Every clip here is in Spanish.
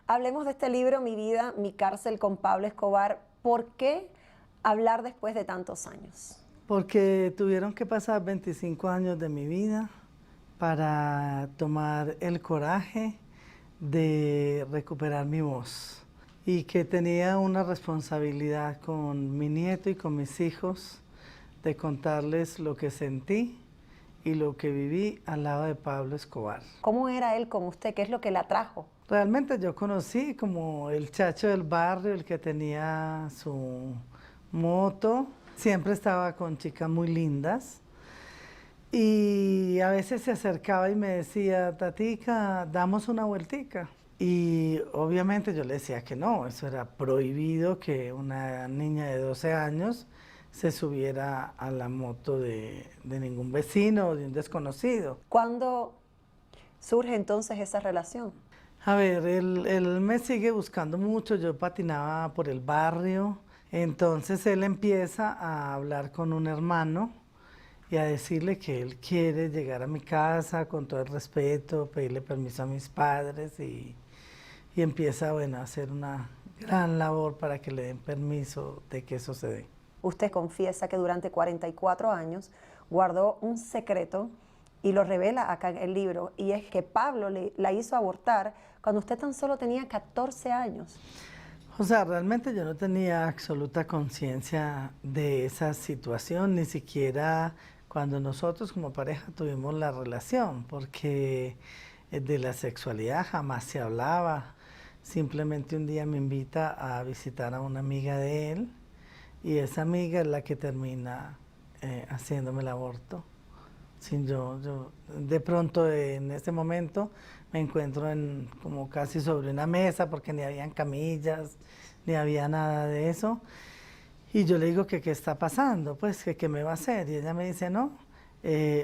Hablemos de este libro, Mi vida, mi cárcel con Pablo Escobar. ¿Por qué hablar después de tantos años? Porque tuvieron que pasar 25 años de mi vida para tomar el coraje de recuperar mi voz y que tenía una responsabilidad con mi nieto y con mis hijos de contarles lo que sentí y lo que viví al lado de Pablo Escobar. ¿Cómo era él con usted? ¿Qué es lo que la atrajo? Realmente yo conocí como el chacho del barrio, el que tenía su moto. Siempre estaba con chicas muy lindas y a veces se acercaba y me decía, Tatica, damos una vueltica. Y obviamente yo le decía que no, eso era prohibido que una niña de 12 años se subiera a la moto de ningún vecino o de un desconocido. ¿Cuándo surge entonces esa relación? A ver, él me sigue buscando mucho, yo patinaba por el barrio, entonces él empieza a hablar con un hermano y a decirle que él quiere llegar a mi casa con todo el respeto, pedirle permiso a mis padres y empieza, bueno, a hacer una gran labor para que le den permiso de que eso se dé. Usted confiesa que durante 44 años guardó un secreto y lo revela acá en el libro, y es que Pablo la hizo abortar cuando usted tan solo tenía 14 años. O sea, realmente yo no tenía absoluta conciencia de esa situación, ni siquiera cuando nosotros como pareja tuvimos la relación, porque de la sexualidad jamás se hablaba. Simplemente un día me invita a visitar a una amiga de él y esa amiga es la que termina haciéndome el aborto. Sin yo de pronto en ese momento me encuentro como casi sobre una mesa porque ni habían camillas, ni había nada de eso. Y yo le digo que qué está pasando, pues que qué me va a hacer. Y ella me dice, no,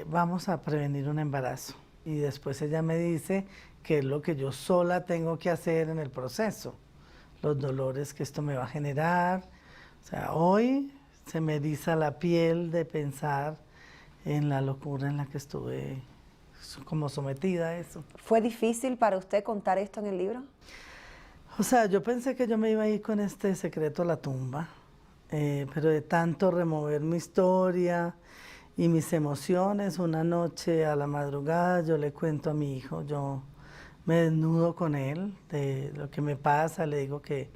vamos a prevenir un embarazo. Y después ella me dice que es lo que yo sola tengo que hacer en el proceso, los dolores que esto me va a generar. O sea, hoy se me eriza la piel de pensar en la locura en la que estuve como sometida a eso. ¿Fue difícil para usted contar esto en el libro? O sea, yo pensé que yo me iba a ir con este secreto a la tumba, pero de tanto remover mi historia y mis emociones, una noche a la madrugada yo le cuento a mi hijo, yo me desnudo con él de lo que me pasa, le digo que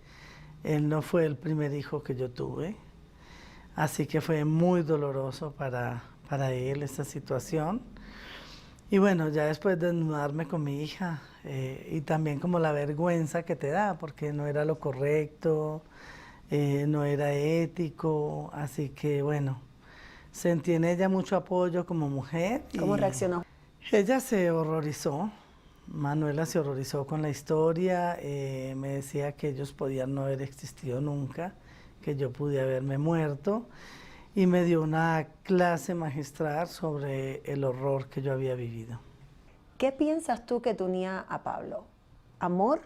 él no fue el primer hijo que yo tuve, así que fue muy doloroso para él esta situación. Y bueno, ya después de desnudarme con mi hija y también como la vergüenza que te da, porque no era lo correcto, no era ético, así que bueno, sentí en ella mucho apoyo como mujer. ¿Cómo Y reaccionó? ella se horrorizó, Manuela se horrorizó con la historia, me decía que ellos podían no haber existido nunca, que yo pude haberme muerto y me dio una clase magistral sobre el horror que yo había vivido. ¿Qué piensas tú que te unía a Pablo? ¿Amor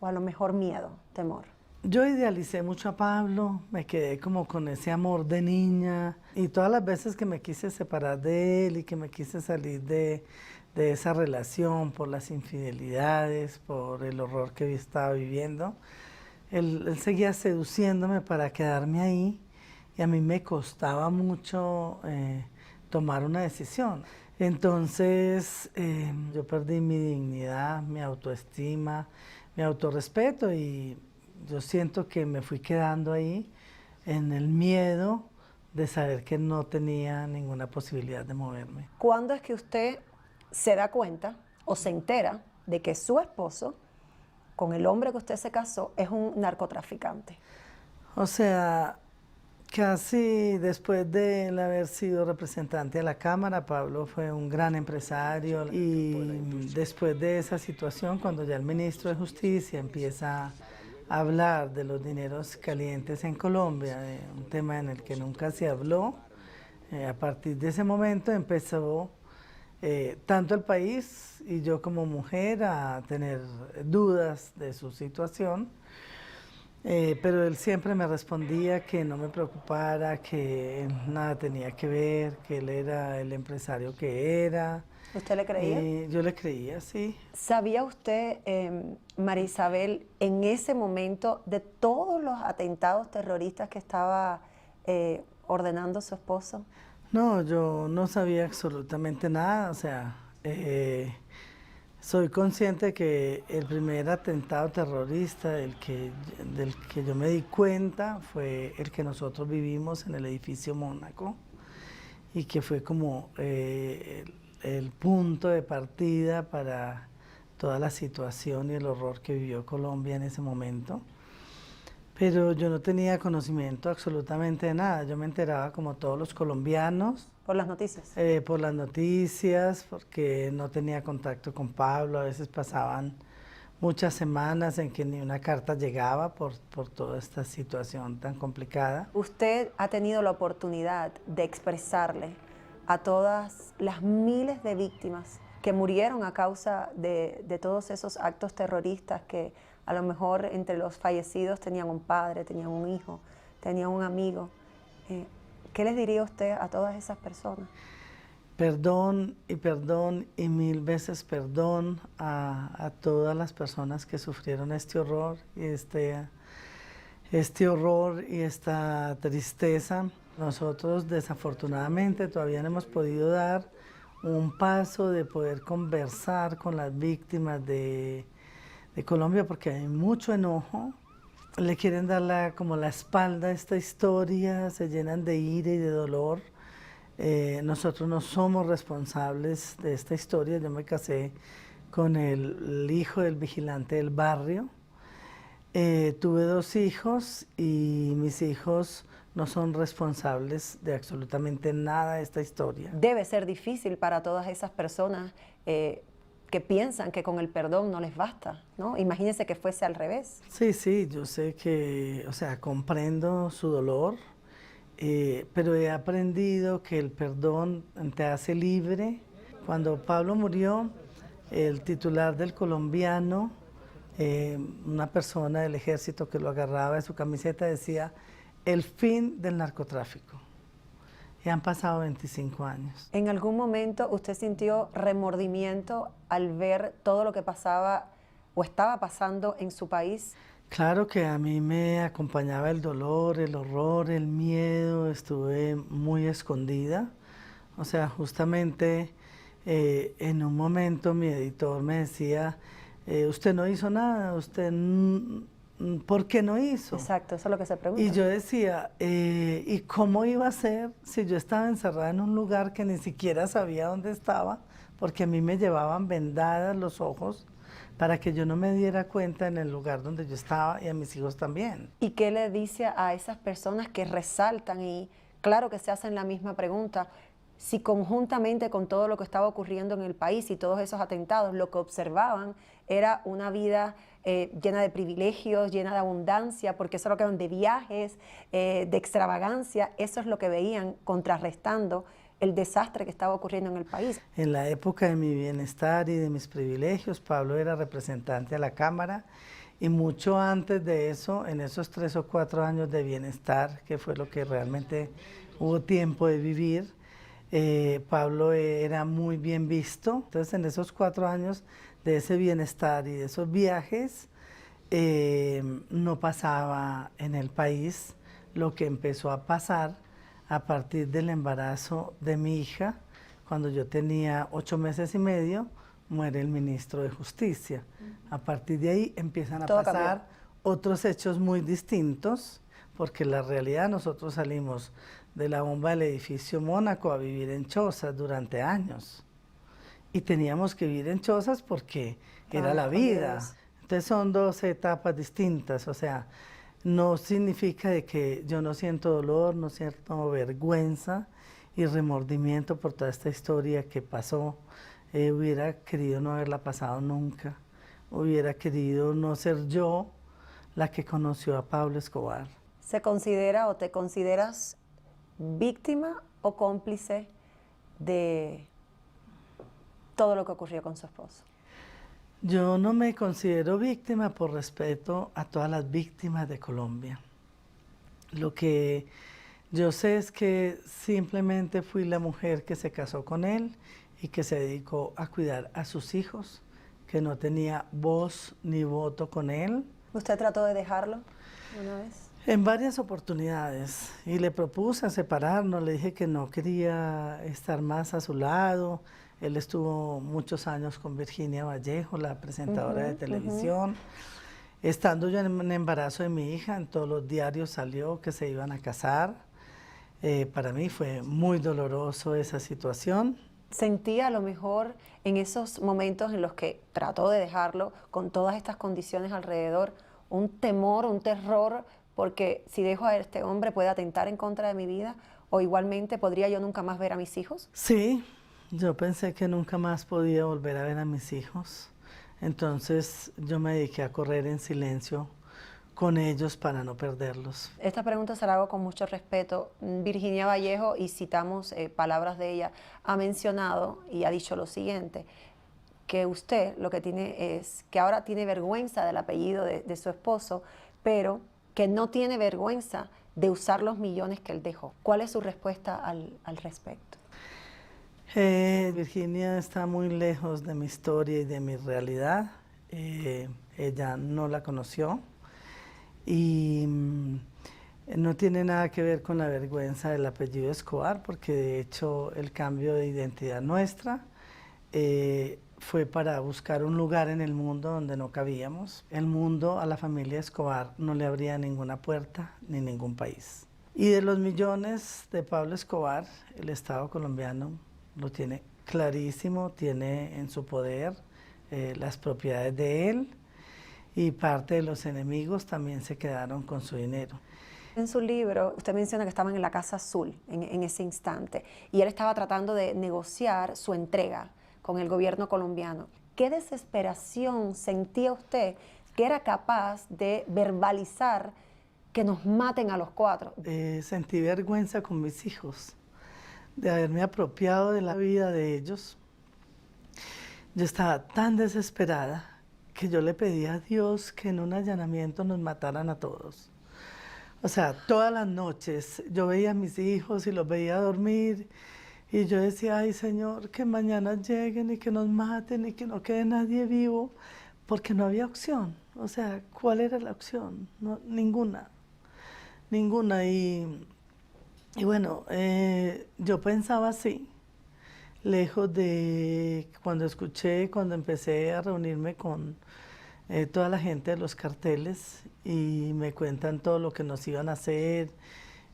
o a lo mejor miedo, temor? Yo idealicé mucho a Pablo, me quedé como con ese amor de niña y todas las veces que me quise separar de él y que me quise salir de esa relación por las infidelidades, por el horror que estaba viviendo, él seguía seduciéndome para quedarme ahí y a mí me costaba mucho tomar una decisión. Entonces yo perdí mi dignidad, mi autoestima, mi autorrespeto y yo siento que me fui quedando ahí en el miedo de saber que no tenía ninguna posibilidad de moverme. ¿Cuándo es que usted se da cuenta o se entera de que su esposo, con el hombre que usted se casó, es un narcotraficante? O sea, casi después de él haber sido representante de la Cámara, Pablo fue un gran empresario y después de esa situación, cuando ya el ministro de Justicia empieza a hablar de los dineros calientes en Colombia, de un tema en el que nunca se habló, a partir de ese momento empezó tanto el país y yo como mujer a tener dudas de su situación. Pero él siempre me respondía que no me preocupara, que nada tenía que ver, que él era el empresario que era. ¿Usted le creía? Yo le creía, sí. ¿Sabía usted, María Isabel, en ese momento de todos los atentados terroristas que estaba ordenando su esposo? No, yo no sabía absolutamente nada, o sea, soy consciente que el primer atentado terrorista del que yo me di cuenta fue el que nosotros vivimos en el edificio Mónaco y que fue como el punto de partida para toda la situación y el horror que vivió Colombia en ese momento. Pero yo no tenía conocimiento absolutamente de nada. Yo me enteraba como todos los colombianos. ¿Por las noticias? Por las noticias, porque no tenía contacto con Pablo. A veces pasaban muchas semanas en que ni una carta llegaba por toda esta situación tan complicada. Usted ha tenido la oportunidad de expresarle a todas las miles de víctimas que murieron a causa de todos esos actos terroristas, que a lo mejor entre los fallecidos tenían un padre, tenían un hijo, tenían un amigo. ¿Qué les diría usted a todas esas personas? Perdón y mil veces perdón a todas las personas que sufrieron este horror y este horror y esta tristeza. Nosotros desafortunadamente todavía no hemos podido dar un paso de poder conversar con las víctimas de Colombia porque hay mucho enojo. Le quieren dar como la espalda a esta historia, se llenan de ira y de dolor. Nosotros no somos responsables de esta historia. Yo me casé con el hijo del vigilante del barrio. Tuve 2 hijos y mis hijos no son responsables de absolutamente nada de esta historia. Debe ser difícil para todas esas personas que piensan que con el perdón no les basta, ¿no? Imagínense que fuese al revés. Sí, yo sé que, o sea, comprendo su dolor, pero he aprendido que el perdón te hace libre. Cuando Pablo murió, el titular del Colombiano, una persona del ejército que lo agarraba de su camiseta, decía: el fin del narcotráfico. Y han pasado 25 años. ¿En algún momento usted sintió remordimiento al ver todo lo que pasaba o estaba pasando en su país? Claro que a mí me acompañaba el dolor, el horror, el miedo. Estuve muy escondida. O sea, justamente en un momento mi editor me decía: usted no hizo nada, usted ¿por qué no hizo? Exacto, eso es lo que se pregunta. Y yo decía, ¿y cómo iba a ser si yo estaba encerrada en un lugar que ni siquiera sabía dónde estaba? Porque a mí me llevaban vendadas los ojos para que yo no me diera cuenta en el lugar donde yo estaba, y a mis hijos también. ¿Y qué le dice a esas personas que resaltan y claro que se hacen la misma pregunta? Si conjuntamente con todo lo que estaba ocurriendo en el país y todos esos atentados, lo que observaban era una vida llena de privilegios, llena de abundancia, porque eso es lo que eran de viajes, de extravagancia, eso es lo que veían contrarrestando el desastre que estaba ocurriendo en el país. En la época de mi bienestar y de mis privilegios, Pablo era representante a la Cámara, y mucho antes de eso, en esos 3 o 4 años de bienestar, que fue lo que realmente hubo tiempo de vivir, Pablo era muy bien visto. Entonces, en esos 4 años de ese bienestar y de esos viajes, no pasaba en el país lo que empezó a pasar a partir del embarazo de mi hija. Cuando yo tenía 8 meses y medio, muere el ministro de Justicia. A partir de ahí empiezan a pasar otros hechos muy distintos, porque la realidad, nosotros salimos de la bomba del edificio Mónaco a vivir en chozas durante años. Y teníamos que vivir en chozas porque era la vida. Entonces son 2 etapas distintas, o sea, no significa de que yo no siento dolor, no siento vergüenza y remordimiento por toda esta historia que pasó. Hubiera querido no haberla pasado nunca, hubiera querido no ser yo la que conoció a Pablo Escobar. ¿Se considera o te consideras víctima o cómplice de todo lo que ocurrió con su esposo? Yo no me considero víctima por respeto a todas las víctimas de Colombia. Lo que yo sé es que simplemente fui la mujer que se casó con él y que se dedicó a cuidar a sus hijos, que no tenía voz ni voto con él. ¿Usted trató de dejarlo una vez? En varias oportunidades, y le propuse separarnos, le dije que no quería estar más a su lado. Él estuvo muchos años con Virginia Vallejo, la presentadora de televisión. Estando yo en el embarazo de mi hija, en todos los diarios salió que se iban a casar. Para mí fue muy doloroso esa situación. ¿Sentía a lo mejor en esos momentos en los que trató de dejarlo, con todas estas condiciones alrededor, un temor, un terror, porque si dejo a este hombre puede atentar en contra de mi vida, o igualmente podría yo nunca más ver a mis hijos? Sí, yo pensé que nunca más podía volver a ver a mis hijos. Entonces yo me dediqué a correr en silencio con ellos para no perderlos. Esta pregunta se la hago con mucho respeto. Virginia Vallejo, y citamos palabras de ella, ha mencionado y ha dicho lo siguiente, que usted lo que tiene es que ahora tiene vergüenza del apellido de su esposo, pero que no tiene vergüenza de usar los millones que él dejó. ¿Cuál es su respuesta al respecto? Virginia está muy lejos de mi historia y de mi realidad. Ella no la conoció y no tiene nada que ver con la vergüenza del apellido Escobar, porque de hecho el cambio de identidad nuestra fue para buscar un lugar en el mundo donde no cabíamos. El mundo a la familia Escobar no le abría ninguna puerta ni ningún país. Y de los millones de Pablo Escobar, el Estado colombiano lo tiene clarísimo, tiene en su poder las propiedades de él, y parte de los enemigos también se quedaron con su dinero. En su libro, usted menciona que estaban en la Casa Azul en ese instante y él estaba tratando de negociar su entrega con el gobierno colombiano. ¿Qué desesperación sentía usted que era capaz de verbalizar que nos maten a los 4? Sentí vergüenza con mis hijos de haberme apropiado de la vida de ellos. Yo estaba tan desesperada que yo le pedí a Dios que en un allanamiento nos mataran a todos. O sea, todas las noches yo veía a mis hijos y los veía dormir y yo decía, ay Señor, que mañana lleguen y que nos maten y que no quede nadie vivo, porque no había opción. O sea, ¿cuál era la opción? No, ninguna. Y bueno, yo pensaba así, lejos de cuando empecé a reunirme con toda la gente de los carteles y me cuentan todo lo que nos iban a hacer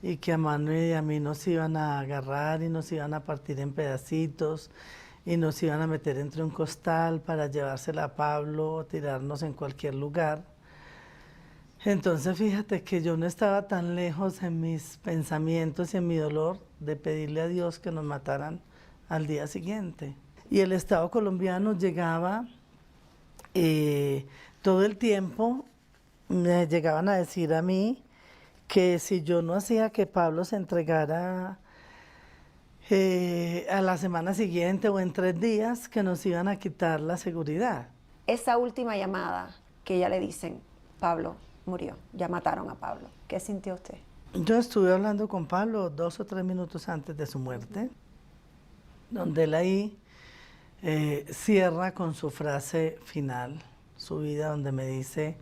y que a Manuel y a mí nos iban a agarrar y nos iban a partir en pedacitos y nos iban a meter entre un costal para llevársela a Pablo o tirarnos en cualquier lugar. Entonces fíjate que yo no estaba tan lejos en mis pensamientos y en mi dolor de pedirle a Dios que nos mataran al día siguiente. Y el Estado colombiano llegaba todo el tiempo, me llegaban a decir a mí que si yo no hacía que Pablo se entregara a la semana siguiente o en 3 días, que nos iban a quitar la seguridad. Esa última llamada que ya le dicen, Pablo murió, ya mataron a Pablo. ¿Qué sintió usted? Yo estuve hablando con Pablo 2 o 3 minutos antes de su muerte, donde él ahí cierra con su frase final, su vida, donde me dice,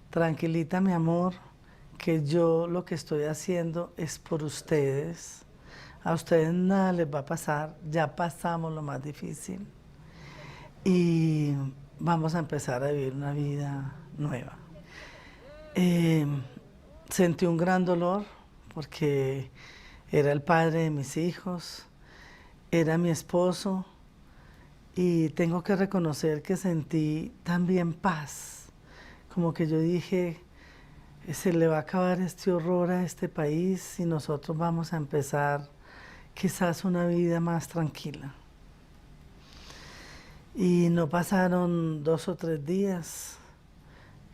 tranquilita mi amor, que yo lo que estoy haciendo es por ustedes. A ustedes nada les va a pasar, ya pasamos lo más difícil y vamos a empezar a vivir una vida nueva. Sentí un gran dolor porque era el padre de mis hijos, era mi esposo y tengo que reconocer que sentí también paz, como que yo dije, se le va a acabar este horror a este país y nosotros vamos a empezar quizás una vida más tranquila. Y no pasaron 2 o 3 días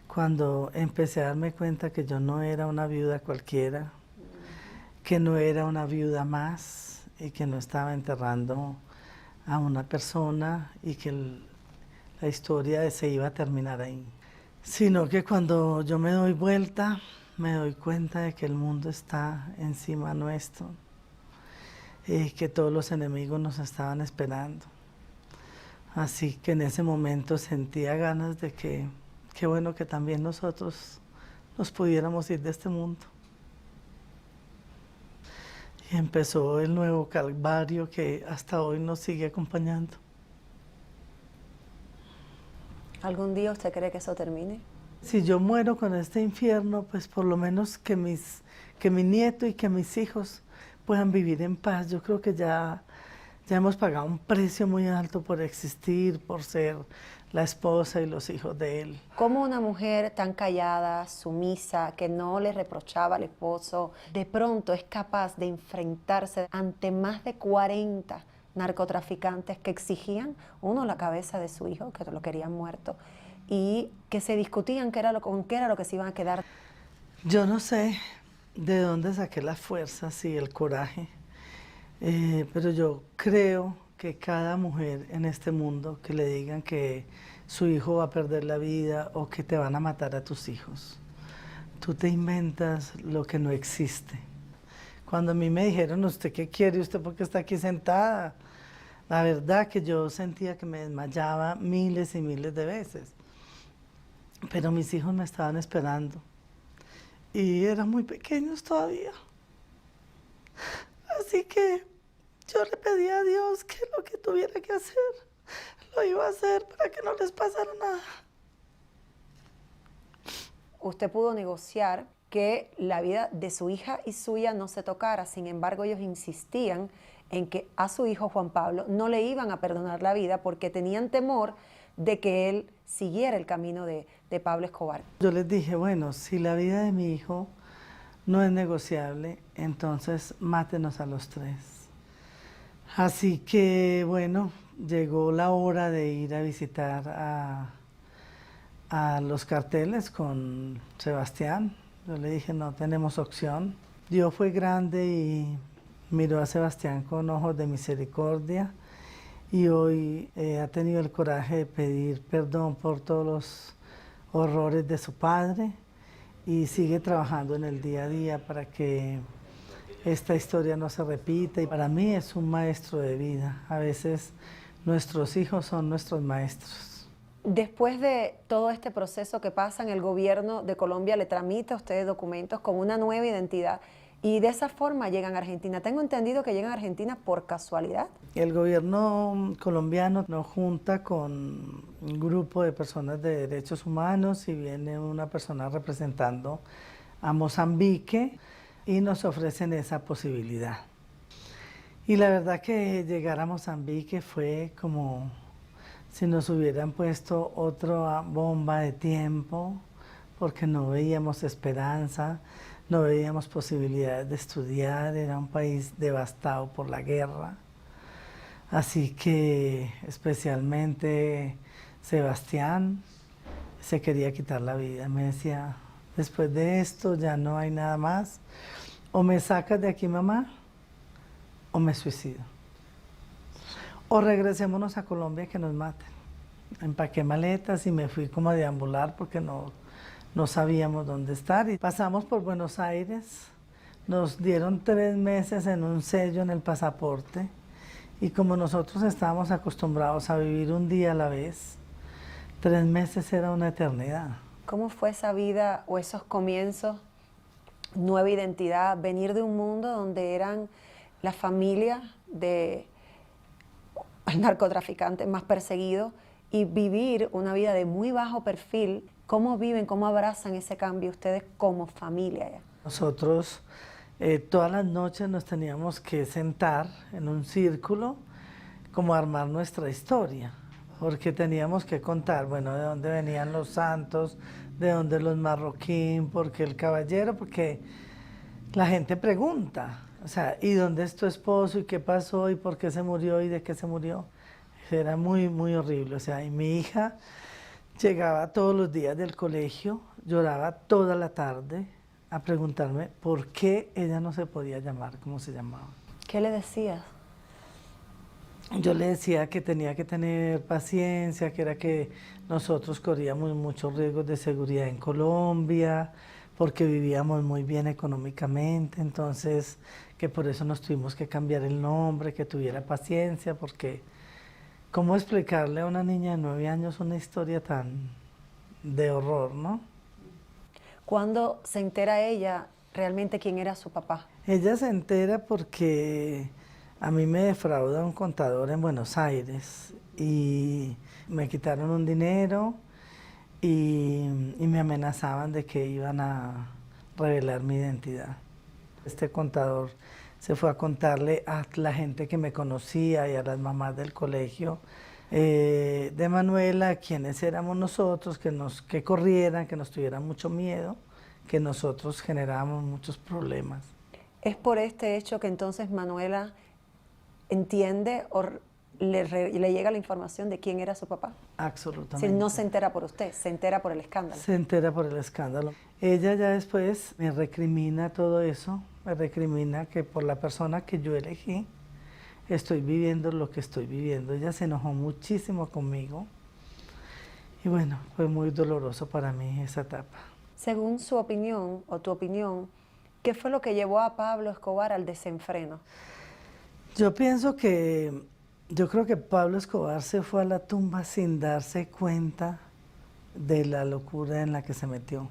cuando empecé a darme cuenta que yo no era una viuda cualquiera, que no era una viuda más y que no estaba enterrando a una persona y que la historia se iba a terminar ahí. Sino que cuando yo me doy vuelta, me doy cuenta de que el mundo está encima nuestro, y que todos los enemigos nos estaban esperando. Así que en ese momento sentía ganas de que, qué bueno que también nosotros nos pudiéramos ir de este mundo. Y empezó el nuevo calvario que hasta hoy nos sigue acompañando. ¿Algún día usted cree que eso termine? Si yo muero con este infierno, pues por lo menos que mi nieto y que mis hijos puedan vivir en paz. Yo creo que ya hemos pagado un precio muy alto por existir, por ser la esposa y los hijos de él. ¿Cómo una mujer tan callada, sumisa, que no le reprochaba al esposo, de pronto es capaz de enfrentarse ante más de 40 narcotraficantes que exigían, uno, la cabeza de su hijo, que lo querían muerto, y que se discutían con qué era lo que se iban a quedar? Yo no sé de dónde saqué las fuerzas y el coraje, pero yo creo que cada mujer en este mundo que le digan que su hijo va a perder la vida o que te van a matar a tus hijos, tú te inventas lo que no existe. Cuando a mí me dijeron, ¿usted qué quiere? ¿Usted por qué está aquí sentada? La verdad que yo sentía que me desmayaba miles y miles de veces. Pero mis hijos me estaban esperando. Y eran muy pequeños todavía. Así que yo le pedí a Dios que lo que tuviera que hacer, lo iba a hacer para que no les pasara nada. Usted pudo negociar que la vida de su hija y suya no se tocara. Sin embargo, ellos insistían en que a su hijo Juan Pablo no le iban a perdonar la vida porque tenían temor de que él siguiera el camino de Pablo Escobar. Yo les dije, bueno, si la vida de mi hijo no es negociable, entonces mátenos a los tres. Así que, bueno, llegó la hora de ir a visitar a los carteles con Sebastián. Yo le dije, no tenemos opción. Dios fue grande y miró a Sebastián con ojos de misericordia y hoy ha tenido el coraje de pedir perdón por todos los horrores de su padre y sigue trabajando en el día a día para que esta historia no se repita. Y para mí es un maestro de vida. A veces nuestros hijos son nuestros maestros. Después de todo este proceso que pasa, el gobierno de Colombia le tramita a ustedes documentos con una nueva identidad y de esa forma llegan a Argentina. Tengo entendido que llegan a Argentina por casualidad. El gobierno colombiano nos junta con un grupo de personas de derechos humanos y viene una persona representando a Mozambique y nos ofrecen esa posibilidad. Y la verdad que llegar a Mozambique fue como si nos hubieran puesto otra bomba de tiempo, porque no veíamos esperanza, no veíamos posibilidades de estudiar, era un país devastado por la guerra. Así que especialmente Sebastián se quería quitar la vida. Me decía, después de esto ya no hay nada más, o me sacas de aquí, mamá, o me suicido. O regresémonos a Colombia que nos maten. Empaqué maletas y me fui como a deambular porque no sabíamos dónde estar. Y pasamos por Buenos Aires, nos dieron 3 meses en un sello en el pasaporte y como nosotros estábamos acostumbrados a vivir un día a la vez, 3 meses era una eternidad. ¿Cómo fue esa vida o esos comienzos? Nueva identidad, venir de un mundo donde eran la familia de el narcotraficante más perseguido y vivir una vida de muy bajo perfil. ¿Cómo viven, cómo abrazan ese cambio ustedes como familia ya? Nosotros todas las noches nos teníamos que sentar en un círculo como a armar nuestra historia, porque teníamos que contar, bueno, de dónde venían los santos, de dónde los marroquín, porque el caballero, porque la gente pregunta, o sea, ¿y dónde es tu esposo? ¿Y qué pasó? ¿Y por qué se murió? ¿Y de qué se murió? Era muy, muy horrible, o sea, y mi hija llegaba todos los días del colegio, lloraba toda la tarde a preguntarme por qué ella no se podía llamar como se llamaba. ¿Qué le decías? yo le decía que tenía que tener paciencia, que era que nosotros corríamos muchos riesgos de seguridad en Colombia, porque vivíamos muy bien económicamente, entonces que por eso nos tuvimos que cambiar el nombre, que tuviera paciencia, porque ¿cómo explicarle a una niña de 9 años una historia tan de horror, no? ¿Cuándo se entera ella realmente quién era su papá? Ella se entera porque a mí me defrauda un contador en Buenos Aires y me quitaron un dinero y me amenazaban de que iban a revelar mi identidad. Este contador se fue a contarle a la gente que me conocía y a las mamás del colegio de Manuela quiénes éramos nosotros, que corrieran, que nos tuvieran mucho miedo, que nosotros generábamos muchos problemas. ¿Es por este hecho que entonces Manuela entiende o le llega la información de quién era su papá? Absolutamente. Si no se entera por usted, se entera por el escándalo. Se entera por el escándalo. Ella ya después me recrimina todo eso, me recrimina que por la persona que yo elegí estoy viviendo lo que estoy viviendo. Ella se enojó muchísimo conmigo y bueno, fue muy doloroso para mí esa etapa. Según su opinión o tu opinión, ¿qué fue lo que llevó a Pablo Escobar al desenfreno? Yo creo que Pablo Escobar se fue a la tumba sin darse cuenta de la locura en la que se metió.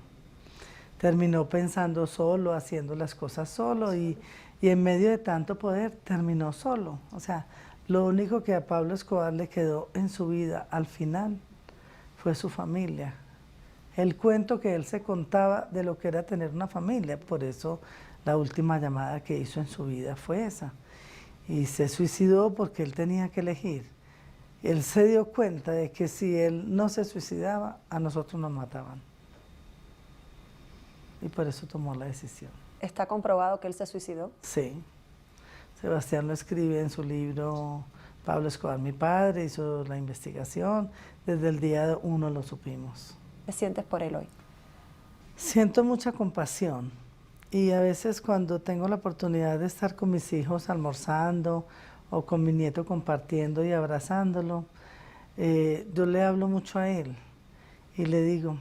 Terminó pensando solo, haciendo las cosas solo y en medio de tanto poder terminó solo. O sea, lo único que a Pablo Escobar le quedó en su vida al final fue su familia. El cuento que él se contaba de lo que era tener una familia, por eso la última llamada que hizo en su vida fue esa. Y se suicidó porque él tenía que elegir. Él se dio cuenta de que si él no se suicidaba, a nosotros nos mataban. Y por eso tomó la decisión. ¿Está comprobado que él se suicidó? Sí. Sebastián lo escribe en su libro Pablo Escobar, mi padre, hizo la investigación. Desde el día 1 lo supimos. ¿Qué sientes por él hoy? Siento mucha compasión y a veces cuando tengo la oportunidad de estar con mis hijos almorzando o con mi nieto compartiendo y abrazándolo, yo le hablo mucho a él y le digo,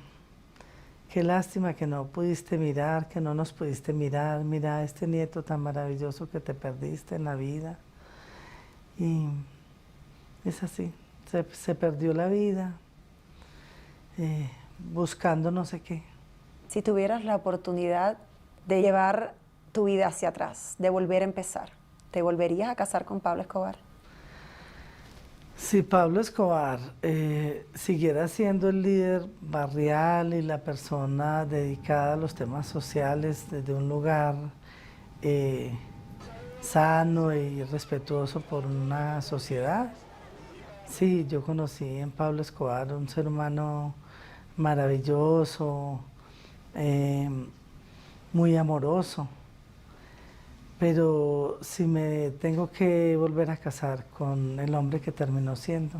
qué lástima que no pudiste mirar, que no nos pudiste mirar, mira a este nieto tan maravilloso que te perdiste en la vida. Y es así, se perdió la vida. Buscando no sé qué. Si tuvieras la oportunidad de llevar tu vida hacia atrás, de volver a empezar, ¿te volverías a casar con Pablo Escobar? Si Pablo Escobar siguiera siendo el líder barrial y la persona dedicada a los temas sociales desde un lugar sano y respetuoso por una sociedad, sí, yo conocí en Pablo Escobar un ser humano maravilloso, muy amoroso, pero si me tengo que volver a casar con el hombre que terminó siendo,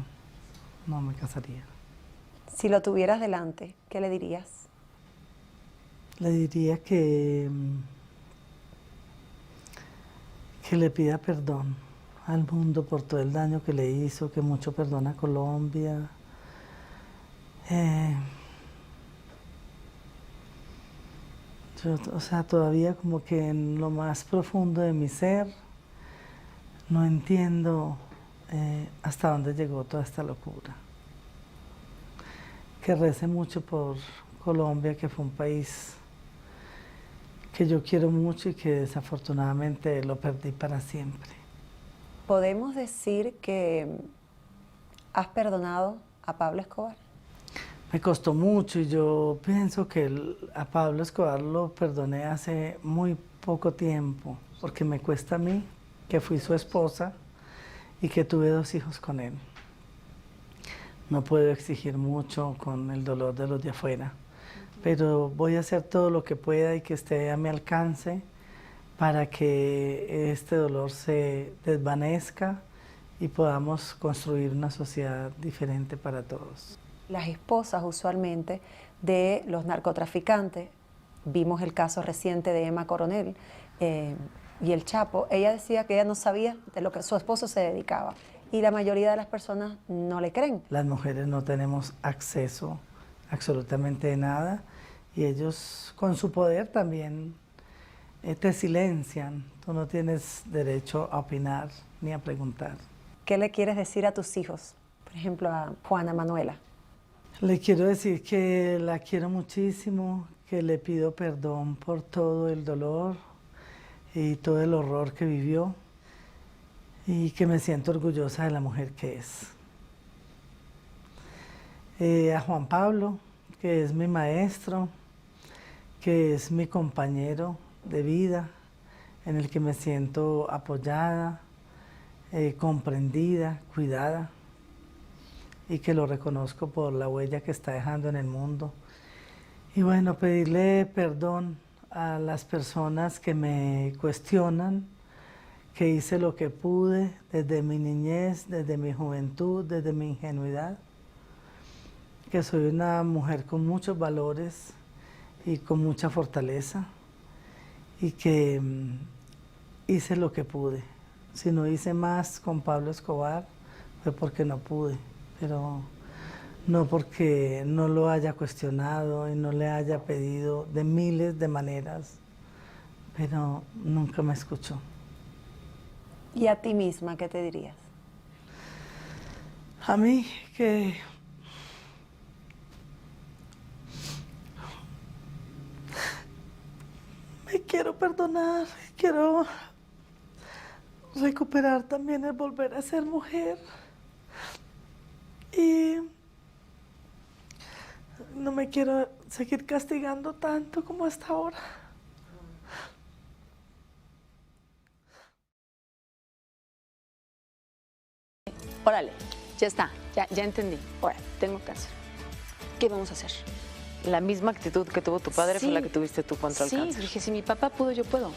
no me casaría. Si lo tuvieras delante, ¿qué le dirías? Le diría que le pida perdón al mundo por todo el daño que le hizo, que mucho perdona a Colombia. O sea, todavía como que en lo más profundo de mi ser no entiendo hasta dónde llegó toda esta locura. Que rece mucho por Colombia, que fue un país que yo quiero mucho y que desafortunadamente lo perdí para siempre. ¿Podemos decir que has perdonado a Pablo Escobar? Me costó mucho y yo pienso que a Pablo Escobar lo perdoné hace muy poco tiempo, porque me cuesta a mí, que fui su esposa y que tuve 2 hijos con él. No puedo exigir mucho con el dolor de los de afuera, pero voy a hacer todo lo que pueda y que esté a mi alcance para que este dolor se desvanezca y podamos construir una sociedad diferente para todos. Las esposas usualmente de los narcotraficantes, vimos el caso reciente de Emma Coronel y el Chapo, ella decía que ella no sabía de lo que su esposo se dedicaba y la mayoría de las personas no le creen. Las mujeres no tenemos acceso absolutamente de nada y ellos con su poder también te silencian. Tú no tienes derecho a opinar ni a preguntar. ¿Qué le quieres decir a tus hijos? Por ejemplo, a Juana Manuela. Le quiero decir que la quiero muchísimo, que le pido perdón por todo el dolor y todo el horror que vivió y que me siento orgullosa de la mujer que es. A Juan Pablo, que es mi maestro, que es mi compañero de vida, en el que me siento apoyada, comprendida, cuidada, y que lo reconozco por la huella que está dejando en el mundo. Y bueno, pedirle perdón a las personas que me cuestionan, que hice lo que pude desde mi niñez, desde mi juventud, desde mi ingenuidad, que soy una mujer con muchos valores y con mucha fortaleza y que hice lo que pude. Si no hice más con Pablo Escobar fue porque no pude, pero no porque no lo haya cuestionado y no le haya pedido de miles de maneras, pero nunca me escuchó. ¿Y a ti misma qué te dirías? A mí que me quiero perdonar, quiero recuperar también el volver a ser mujer y no me quiero seguir castigando tanto como hasta ahora. Órale, ya está, ya entendí. Órale, tengo cáncer. ¿Qué vamos a hacer? La misma actitud que tuvo tu padre Sí. fue la que tuviste tú contra el cáncer. Sí, dije, si mi papá pudo, yo puedo.